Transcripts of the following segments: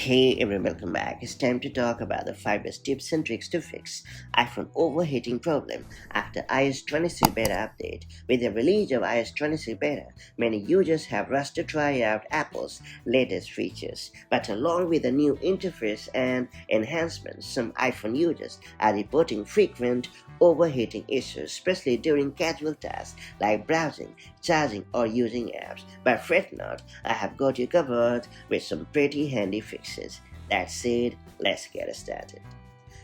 Hey everyone, welcome back. It's time to talk about the 5 best tips and tricks to fix iPhone overheating problem after iOS 26 beta update. With the release of iOS 26 beta, many users have rushed to try out Apple's latest features. But along with the new interface and enhancements, some iPhone users are reporting frequent overheating issues, especially during casual tasks like browsing, charging, or using apps. But fret not, I have got you covered with some pretty handy fixes. That said, let's get started.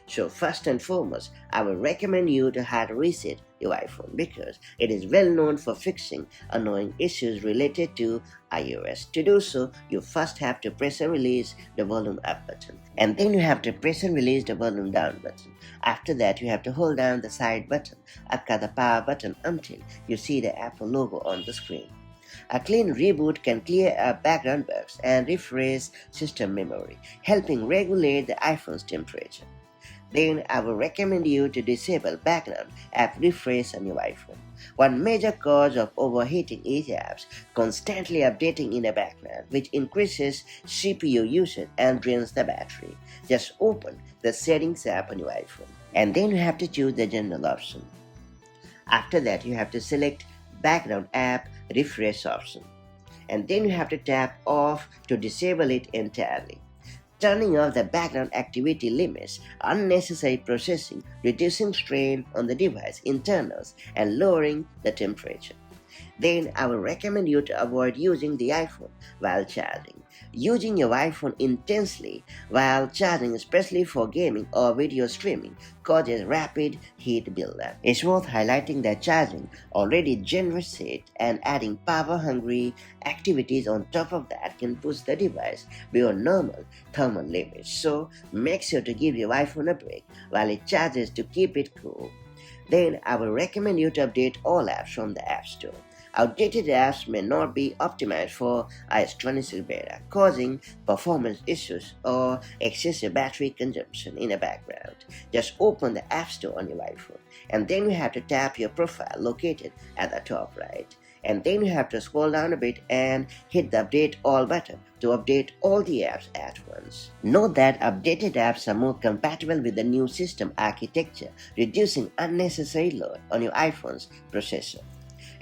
So first and foremost, I will recommend you to hard reset your iPhone because it is well known for fixing annoying issues related to iOS. To do so, you first have to press and release the volume up button, and then you have to press and release the volume down button. After that, you have to hold down the side button, aka the power button, until you see the Apple logo on the screen. A clean reboot can clear up background bugs and refresh system memory, helping regulate the iPhone's temperature. Then I will recommend you to disable background app refresh on your iPhone. One major cause of overheating is apps constantly updating in the background, which increases CPU usage and drains the battery. Just open the Settings app on your iPhone, and then you have to choose the General option. After that, you have to select Background App Refresh option, and then you have to tap Off to disable it entirely. Turning off the background activity limits unnecessary processing, reducing strain on the device internals, and lowering the temperature. Then I will recommend you to avoid using the iPhone while charging. Using your iPhone intensely while charging, especially for gaming or video streaming, causes rapid heat buildup. It's worth highlighting that charging already generates heat, and adding power-hungry activities on top of that can push the device beyond normal thermal limits. So make sure to give your iPhone a break while it charges to keep it cool. Then I will recommend you to update all apps from the App Store. Outdated apps may not be optimized for iOS 26 beta, causing performance issues or excessive battery consumption in the background. Just open the App Store on your iPhone, and then you have to tap your profile located at the top right. And then you have to scroll down a bit and hit the Update All button to update all the apps at once. Note that updated apps are more compatible with the new system architecture, reducing unnecessary load on your iPhone's processor.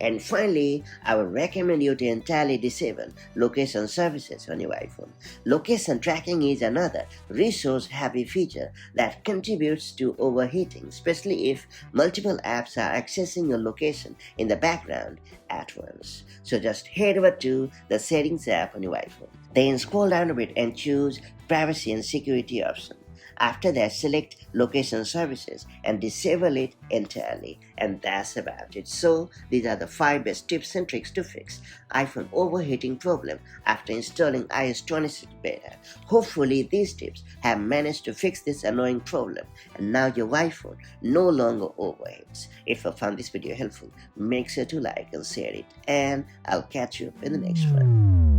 And finally, I would recommend you to entirely disable location services on your iPhone. Location tracking is another resource-heavy feature that contributes to overheating, especially if multiple apps are accessing your location in the background at once. So just head over to the Settings app on your iPhone. Then scroll down a bit and choose Privacy and Security option. After that, select Location Services and disable it entirely, and that's about it. So these are the 5 best tips and tricks to fix iPhone overheating problem after installing iOS 26 beta. Hopefully these tips have managed to fix this annoying problem, and now your iPhone no longer overheats. If you found this video helpful, make sure to like and share it, and I'll catch you up in the next one.